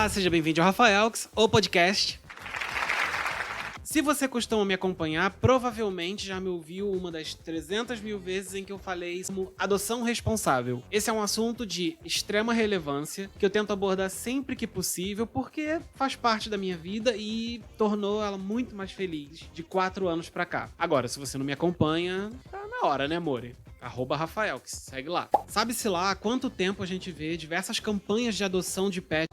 Olá, seja bem-vindo ao Rafaelx, o podcast. Se você costuma me acompanhar, provavelmente já me ouviu uma das 300 mil vezes em que eu falei como adoção responsável. Esse é um assunto de extrema relevância que eu tento abordar sempre que possível porque faz parte da minha vida e tornou ela muito mais feliz de 4 anos pra cá. Agora, se você não me acompanha, tá na hora, né, more? @Rafaelx, segue lá. Sabe-se lá há quanto tempo a gente vê diversas campanhas de adoção de pet,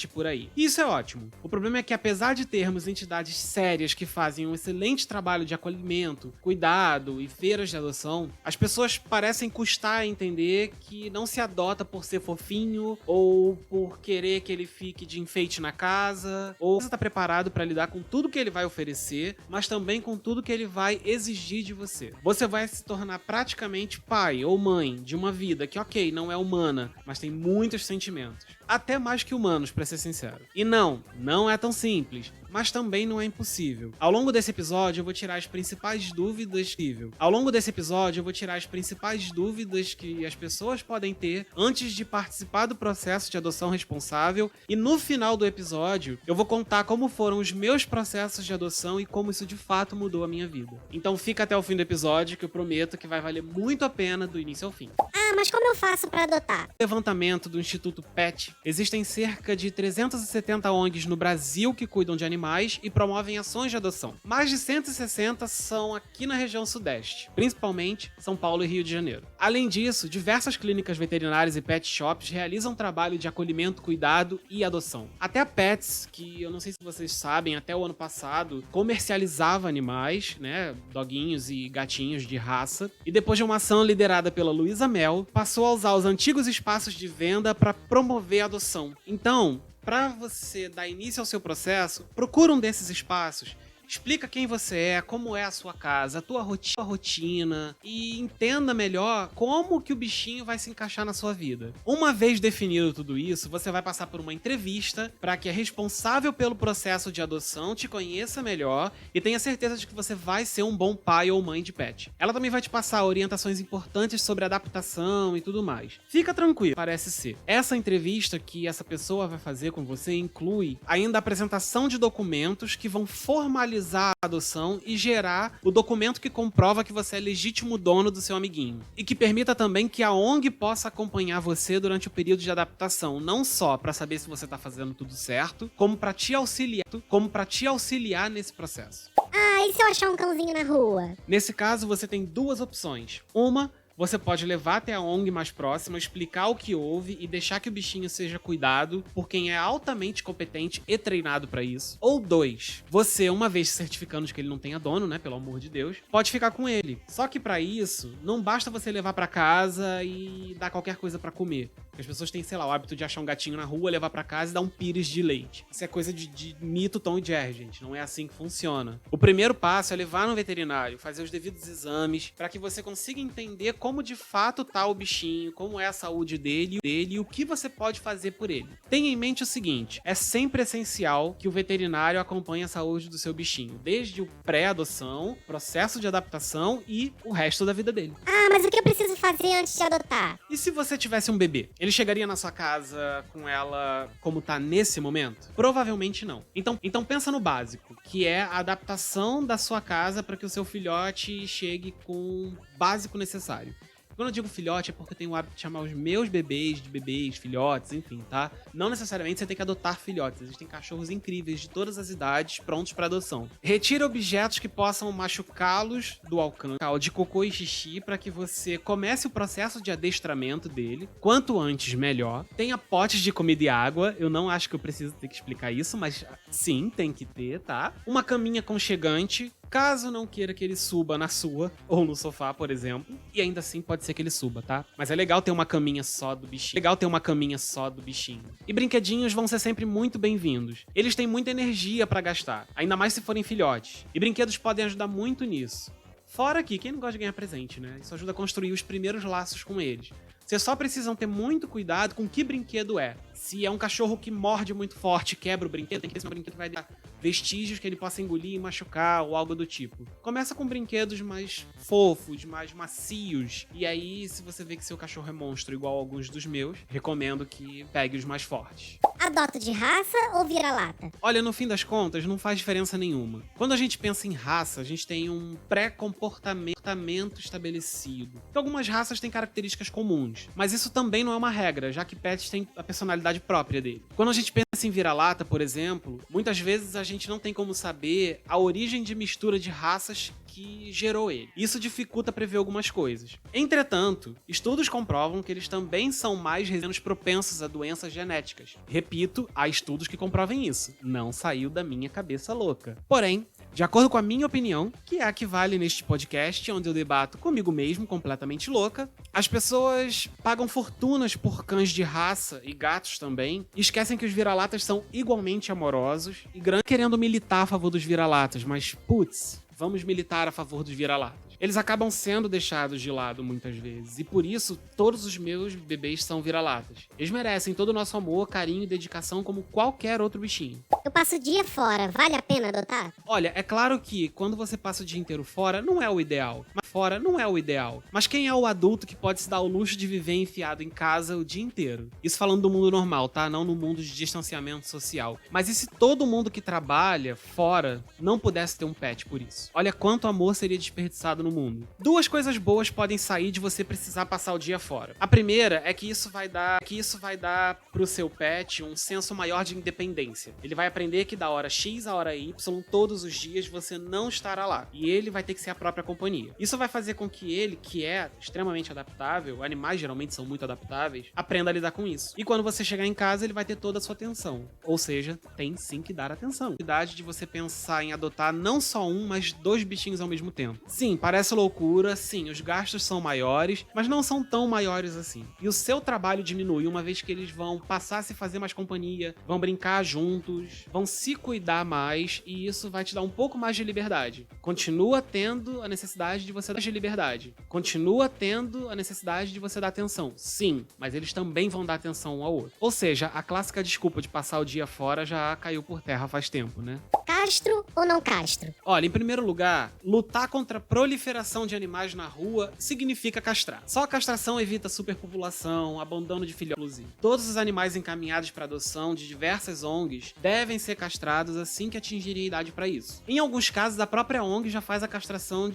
por aí. E isso é ótimo. O problema é que apesar de termos entidades sérias que fazem um excelente trabalho de acolhimento, cuidado e feiras de adoção, as pessoas parecem custar a entender que não se adota por ser fofinho ou por querer que ele fique de enfeite na casa, ou você está preparado para lidar com tudo que ele vai oferecer, mas também com tudo que ele vai exigir de você. Você vai se tornar praticamente pai ou mãe de uma vida que, ok, não é humana, mas tem muitos sentimentos. Até mais que humanos, pra ser sincero. E não é tão simples, mas também não é impossível. Ao longo desse episódio, eu vou tirar as principais dúvidas que as pessoas podem ter antes de participar do processo de adoção responsável, e no final do episódio, eu vou contar como foram os meus processos de adoção e como isso de fato mudou a minha vida. Então fica até o fim do episódio, que eu prometo que vai valer muito a pena do início ao fim. Mas como eu faço pra adotar? Levantamento do Instituto PET, existem cerca de 370 ONGs no Brasil que cuidam de animais e promovem ações de adoção. Mais de 160 são aqui na região sudeste, principalmente São Paulo e Rio de Janeiro. Além disso, diversas clínicas veterinárias e pet shops realizam trabalho de acolhimento, cuidado e adoção. Até a Pets, que eu não sei se vocês sabem, até o ano passado comercializava animais, né, doguinhos e gatinhos de raça, e depois de uma ação liderada pela Luísa Mel, passou a usar os antigos espaços de venda para promover a adoção. Então, para você dar início ao seu processo, procura um desses espaços. Explica quem você é, como é a sua casa, a tua rotina e entenda melhor como que o bichinho vai se encaixar na sua vida. Uma vez definido tudo isso, você vai passar por uma entrevista para que a responsável pelo processo de adoção te conheça melhor e tenha certeza de que você vai ser um bom pai ou mãe de pet. Ela também vai te passar orientações importantes sobre adaptação e tudo mais. Fica tranquilo, parece ser. Essa entrevista que essa pessoa vai fazer com você inclui ainda a apresentação de documentos que vão formalizar a adoção e gerar o documento que comprova que você é legítimo dono do seu amiguinho. E que permita também que a ONG possa acompanhar você durante o período de adaptação, não só para saber se você tá fazendo tudo certo, como para te auxiliar nesse processo. E se eu achar um cãozinho na rua? Nesse caso, você tem duas opções. Uma, você pode levar até a ONG mais próxima, explicar o que houve e deixar que o bichinho seja cuidado por quem é altamente competente e treinado pra isso. Ou 2, você, uma vez se certificando de que ele não tenha dono, né, pelo amor de Deus, pode ficar com ele. Só que pra isso, não basta você levar pra casa e dar qualquer coisa pra comer. Porque as pessoas têm, sei lá, o hábito de achar um gatinho na rua, levar pra casa e dar um pires de leite. Isso é coisa de mito, Tom e Jerry, gente. Não é assim que funciona. O primeiro passo é levar no veterinário, fazer os devidos exames, pra que você consiga entender como de fato tá o bichinho, como é a saúde dele e o que você pode fazer por ele. Tenha em mente o seguinte, é sempre essencial que o veterinário acompanhe a saúde do seu bichinho, desde o pré-adoção, processo de adaptação e o resto da vida dele. Mas o que eu preciso fazer antes de adotar? E se você tivesse um bebê? Ele chegaria na sua casa com ela como tá nesse momento? Provavelmente não. Então pensa no básico, que é a adaptação da sua casa para que o seu filhote chegue com o básico necessário. Quando eu digo filhote é porque eu tenho o hábito de chamar os meus bebês de bebês, filhotes, enfim, tá? Não necessariamente você tem que adotar filhotes. Existem cachorros incríveis de todas as idades prontos para adoção. Retira objetos que possam machucá-los do alcance de cocô e xixi para que você comece o processo de adestramento dele. Quanto antes, melhor. Tenha potes de comida e água. Eu não acho que eu preciso ter que explicar isso, mas sim, tem que ter, tá? Uma caminha aconchegante. Caso não queira que ele suba na sua, ou no sofá, por exemplo. E ainda assim pode ser que ele suba, tá? Mas é legal ter uma caminha só do bichinho. E brinquedinhos vão ser sempre muito bem-vindos. Eles têm muita energia pra gastar, ainda mais se forem filhotes. E brinquedos podem ajudar muito nisso. Fora que, quem não gosta de ganhar presente, né? Isso ajuda a construir os primeiros laços com eles. Vocês só precisam ter muito cuidado com que brinquedo é. Se é um cachorro que morde muito forte, quebra o brinquedo, tem que ver se o brinquedo vai dar vestígios que ele possa engolir e machucar ou algo do tipo. Começa com brinquedos mais fofos, mais macios. E aí, se você vê que seu cachorro é monstro igual a alguns dos meus, recomendo que pegue os mais fortes. Adoto de raça ou vira-lata? Olha, no fim das contas, não faz diferença nenhuma. Quando a gente pensa em raça, a gente tem um pré-comportamento estabelecido. Então, algumas raças têm características comuns, mas isso também não é uma regra, já que pets têm a personalidade própria dele. Quando a gente pensa em vira-lata, por exemplo, muitas vezes a gente não tem como saber a origem de mistura de raças que gerou ele. Isso dificulta prever algumas coisas. Entretanto, estudos comprovam que eles também são mais menos propensos a doenças genéticas. Repito, há estudos que comprovem isso. Não saiu da minha cabeça louca. Porém, de acordo com a minha opinião, que é a que vale neste podcast, onde eu debato comigo mesmo, completamente louca, as pessoas pagam fortunas por cães de raça e gatos também, e esquecem que os vira-latas são igualmente amorosos e querendo militar a favor dos vira-latas, mas putz, vamos militar a favor dos vira-latas. Eles acabam sendo deixados de lado muitas vezes, e por isso todos os meus bebês são vira-latas. Eles merecem todo o nosso amor, carinho e dedicação como qualquer outro bichinho. Eu passo o dia fora, vale a pena adotar? Olha, é claro que quando você passa o dia inteiro fora, não é o ideal. Fora não é o ideal. Mas quem é o adulto que pode se dar o luxo de viver enfiado em casa o dia inteiro? Isso falando do mundo normal, tá? Não no mundo de distanciamento social. Mas e se todo mundo que trabalha fora não pudesse ter um pet por isso? Olha quanto amor seria desperdiçado no mundo. Duas coisas boas podem sair de você precisar passar o dia fora. A primeira é que isso vai dar pro seu pet um senso maior de independência. Ele vai aprender que da hora X à hora Y, todos os dias, você não estará lá. E ele vai ter que ser a própria companhia. Isso vai fazer com que ele, que é extremamente adaptável, animais geralmente são muito adaptáveis, aprenda a lidar com isso. E quando você chegar em casa, ele vai ter toda a sua atenção. Ou seja, tem sim que dar atenção. A idade de você pensar em adotar não só um, mas 2 bichinhos ao mesmo tempo. Sim, parece loucura, sim, os gastos são maiores, mas não são tão maiores assim. E o seu trabalho diminui, uma vez que eles vão passar a se fazer mais companhia, vão brincar juntos, vão se cuidar mais, e isso vai te dar um pouco mais de liberdade. Continua tendo a necessidade de você de liberdade. Continua tendo a necessidade de você dar atenção. Sim, mas eles também vão dar atenção um ao outro. Ou seja, a clássica desculpa de passar o dia fora já caiu por terra faz tempo, né? Castro ou não castro? Olha, em primeiro lugar, lutar contra a proliferação de animais na rua significa castrar. Só a castração evita superpopulação, abandono de filhotes. Todos os animais encaminhados para adoção de diversas ONGs devem ser castrados assim que atingirem a idade para isso. Em alguns casos, a própria ONG já faz a castração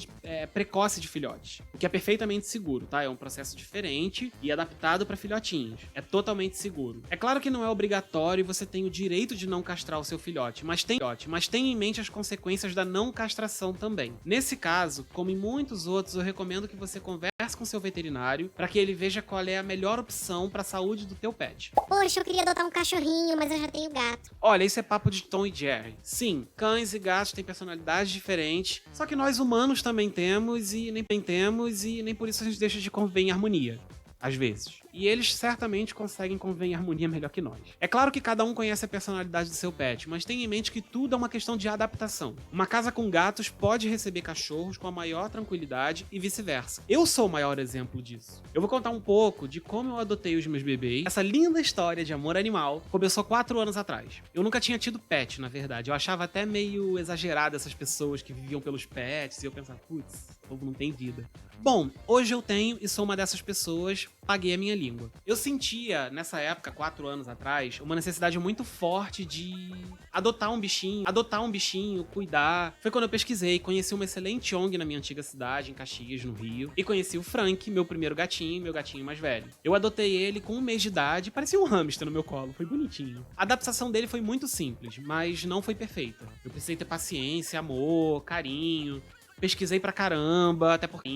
precoce de filhotes, o que é perfeitamente seguro, tá? É um processo diferente e adaptado para filhotinhos. É totalmente seguro. É claro que não é obrigatório e você tem o direito de não castrar o seu filhote, mas tenha em mente as consequências da não castração também. Nesse caso, como em muitos outros, eu recomendo que você converse com seu veterinário para que ele veja qual é a melhor opção para a saúde do teu pet. Poxa, eu queria adotar um cachorrinho, mas eu já tenho gato. Olha, isso é papo de Tom e Jerry. Sim, cães e gatos têm personalidades diferentes, só que nós humanos também temos e nem por isso a gente deixa de conviver em harmonia. Às vezes. E eles certamente conseguem conviver em harmonia melhor que nós. É claro que cada um conhece a personalidade do seu pet, mas tenha em mente que tudo é uma questão de adaptação. Uma casa com gatos pode receber cachorros com a maior tranquilidade e vice-versa. Eu sou o maior exemplo disso. Eu vou contar um pouco de como eu adotei os meus bebês. Essa linda história de amor animal começou 4 anos atrás. Eu nunca tinha tido pet, na verdade. Eu achava até meio exagerado essas pessoas que viviam pelos pets, e eu pensava, putz, o povo não tem vida. Bom, hoje eu tenho e sou uma dessas pessoas, paguei a minha língua. Eu sentia, nessa época, 4 anos atrás, uma necessidade muito forte de adotar um bichinho, cuidar. Foi quando eu pesquisei, conheci uma excelente ONG na minha antiga cidade, em Caxias, no Rio, e conheci o Frank, meu primeiro gatinho, meu gatinho mais velho. Eu adotei ele com 1 mês de idade, parecia um hamster no meu colo, foi bonitinho. A adaptação dele foi muito simples, mas não foi perfeita. Eu precisei ter paciência, amor, carinho. Pesquisei pra caramba, até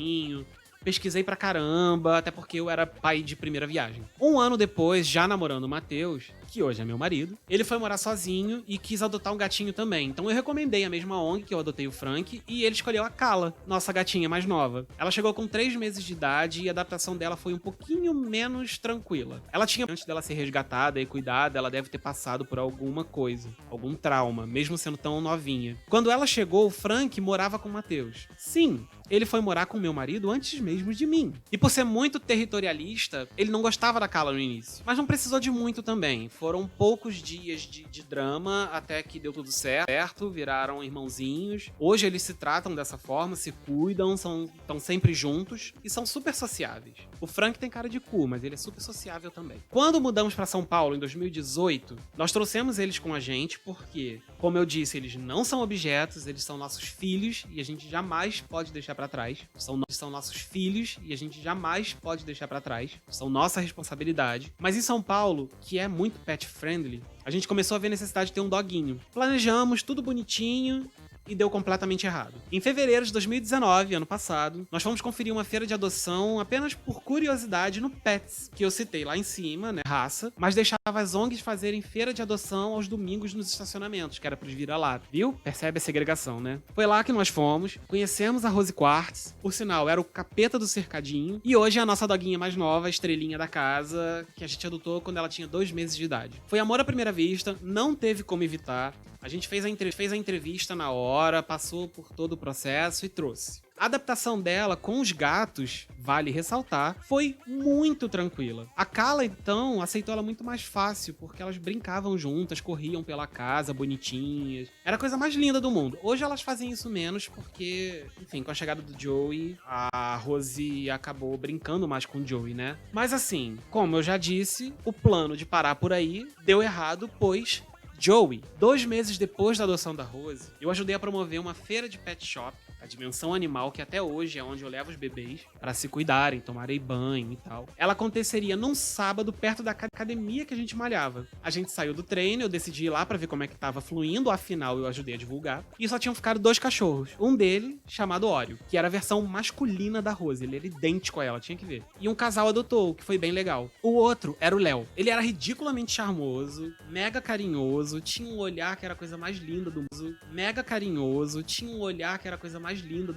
porque eu era pai de primeira viagem. 1 ano depois, já namorando o Matheus, que hoje é meu marido, ele foi morar sozinho e quis adotar um gatinho também. Então eu recomendei a mesma ONG que eu adotei o Frank e ele escolheu a Kala, nossa gatinha mais nova. Ela chegou com 3 meses de idade e a adaptação dela foi um pouquinho menos tranquila. Ela tinha, antes dela ser resgatada e cuidada, ela deve ter passado por alguma coisa, algum trauma, mesmo sendo tão novinha. Quando ela chegou, o Frank morava com o Matheus. Sim, ele foi morar com meu marido antes mesmo de mim. E por ser muito territorialista, ele não gostava da Kala no início. Mas não precisou de muito também. Foram poucos dias de drama até que deu tudo certo, viraram irmãozinhos. Hoje eles se tratam dessa forma, se cuidam, estão sempre juntos e são super sociáveis. O Frank tem cara de cu, mas ele é super sociável também. Quando mudamos pra São Paulo, em 2018, nós trouxemos eles com a gente porque, como eu disse, eles não são objetos, eles são nossos filhos e a gente jamais pode deixar pra trás. São nossos filhos e a gente jamais pode deixar pra trás. São nossa responsabilidade. Mas em São Paulo, que é muito pet friendly, a gente começou a ver a necessidade de ter um doguinho. Planejamos tudo bonitinho e deu completamente errado. Em fevereiro de 2019, ano passado, nós fomos conferir uma feira de adoção apenas por curiosidade no Pets, que eu citei lá em cima, né, raça, mas deixava as ONGs fazerem feira de adoção aos domingos nos estacionamentos, que era pros vira-lata, viu? Percebe a segregação, né? Foi lá que nós fomos, conhecemos a Rose Quartz, por sinal, era o capeta do cercadinho, e hoje é a nossa doguinha mais nova, a estrelinha da casa, que a gente adotou quando ela tinha 2 meses de idade. Foi amor à primeira vista, não teve como evitar. A gente fez a entrevista na hora, passou por todo o processo e trouxe. A adaptação dela com os gatos, vale ressaltar, foi muito tranquila. A Kala, então, aceitou ela muito mais fácil, porque elas brincavam juntas, corriam pela casa, bonitinhas. Era a coisa mais linda do mundo. Hoje elas fazem isso menos, porque, enfim, com a chegada do Joey, a Rose acabou brincando mais com o Joey, né? Mas assim, como eu já disse, o plano de parar por aí deu errado, pois Joey, 2 meses depois da adoção da Rose, eu ajudei a promover uma feira de pet shop, a Dimensão Animal, que até hoje é onde eu levo os bebês para se cuidarem, tomarem banho e tal. Ela aconteceria num sábado perto da academia que a gente malhava. A gente saiu do treino, eu decidi ir lá para ver como é que tava fluindo, afinal eu ajudei a divulgar. E só tinham ficado 2 cachorros. Um dele, chamado Oreo, que era a versão masculina da Rose, ele era idêntico a ela, tinha que ver. E um casal adotou, que foi bem legal. O outro era o Léo. Ele era ridiculamente charmoso, mega carinhoso, tinha um olhar que era a coisa mais linda do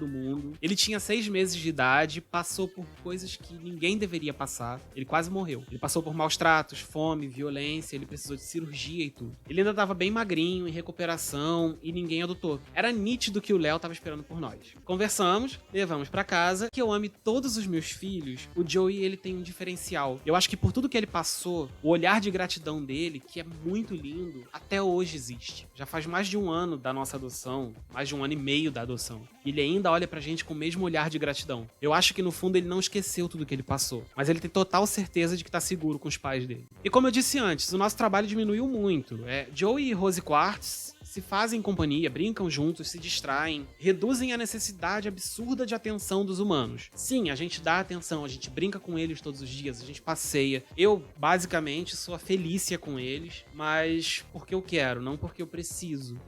mundo. Ele tinha 6 meses de idade, passou por coisas que ninguém deveria passar. Ele quase morreu. Ele passou por maus tratos, fome, violência, ele precisou de cirurgia e tudo. Ele ainda tava bem magrinho, em recuperação, e ninguém adotou. Era nítido que o Léo tava esperando por nós. Conversamos, levamos pra casa. Que eu ame todos os meus filhos, o Joey, ele tem um diferencial. Eu acho que por tudo que ele passou, o olhar de gratidão dele, que é muito lindo, até hoje existe. Já faz mais de 1 ano da nossa adoção, mais de 1 ano e meio da adoção. E ele ainda olha pra gente com o mesmo olhar de gratidão. Eu acho que no fundo ele não esqueceu tudo que ele passou, mas ele tem total certeza de que tá seguro com os pais dele. E como eu disse antes, o nosso trabalho diminuiu muito. Joey e Rose Quartz se fazem companhia, brincam juntos, se distraem, reduzem a necessidade absurda de atenção dos humanos. Sim, a gente dá atenção, a gente brinca com eles todos os dias, a gente passeia. Eu, basicamente, sou a Felícia com eles, mas porque eu quero, não porque eu preciso.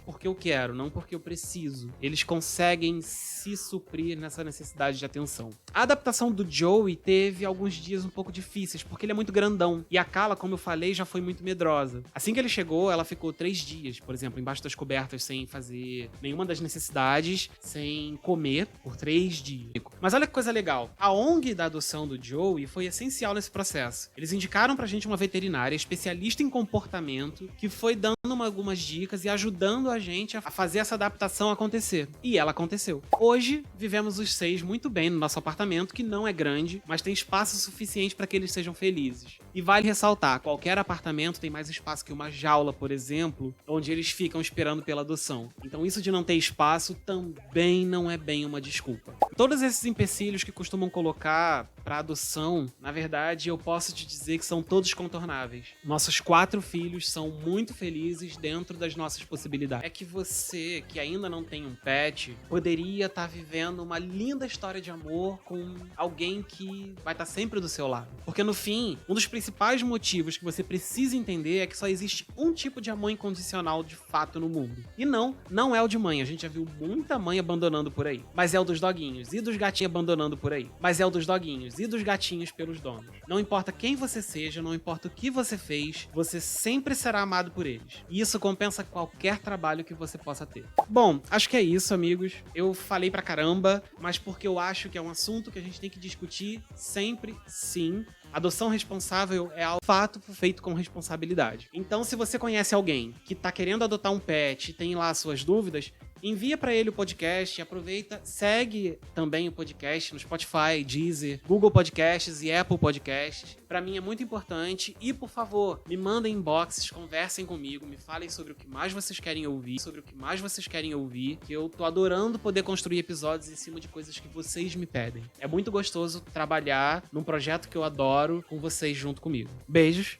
Porque eu quero, não porque eu preciso. Eles conseguem se suprir nessa necessidade de atenção. A adaptação do Joey teve alguns dias um pouco difíceis, porque ele é muito grandão. E a Kala, como eu falei, já foi muito medrosa. Assim que ele chegou, ela ficou 3 dias, por exemplo, embaixo das cobertas, sem fazer nenhuma das necessidades, sem comer, por 3 dias. Mas olha que coisa legal. A ONG da adoção do Joey foi essencial nesse processo. Eles indicaram pra gente uma veterinária especialista em comportamento, que foi dando algumas dicas e ajudando a gente a fazer essa adaptação acontecer. E ela aconteceu. Hoje, vivemos os 6 muito bem no nosso apartamento, que não é grande, mas tem espaço suficiente para que eles sejam felizes. E vale ressaltar, qualquer apartamento tem mais espaço que uma jaula, por exemplo, onde eles ficam esperando pela adoção. Então isso de não ter espaço também não é bem uma desculpa. Todos esses empecilhos que costumam colocar para adoção, na verdade, eu posso te dizer que são todos contornáveis. Nossos 4 filhos são muito felizes dentro das nossas possibilidades. É que você, que ainda não tem um pet, poderia estar vivendo uma linda história de amor com alguém que vai estar sempre do seu lado. Porque no fim, um dos principais motivos que você precisa entender é que só existe um tipo de amor incondicional de fato no mundo. E não é o de mãe. A gente já viu muita mãe abandonando por aí. Mas é o dos doguinhos. E dos gatinhos abandonando por aí. Mas é o dos doguinhos. donos e dos gatinhos pelos donos. Não importa quem você seja, não importa o que você fez, você sempre será amado por eles. E isso compensa qualquer trabalho que você possa ter. Bom, acho que é isso, amigos. Eu falei pra caramba, mas porque eu acho que é um assunto que a gente tem que discutir sempre, sim. Adoção responsável é algo fato feito com responsabilidade. Então, se você conhece alguém que tá querendo adotar um pet e tem lá suas dúvidas, envia pra ele o podcast, aproveita, segue também o podcast no Spotify, Deezer, Google Podcasts e Apple Podcasts. Pra mim é muito importante e, por favor, me mandem inboxes, conversem comigo, me falem sobre o que mais vocês querem ouvir, que eu tô adorando poder construir episódios em cima de coisas que vocês me pedem. É muito gostoso trabalhar num projeto que eu adoro com vocês junto comigo. Beijos!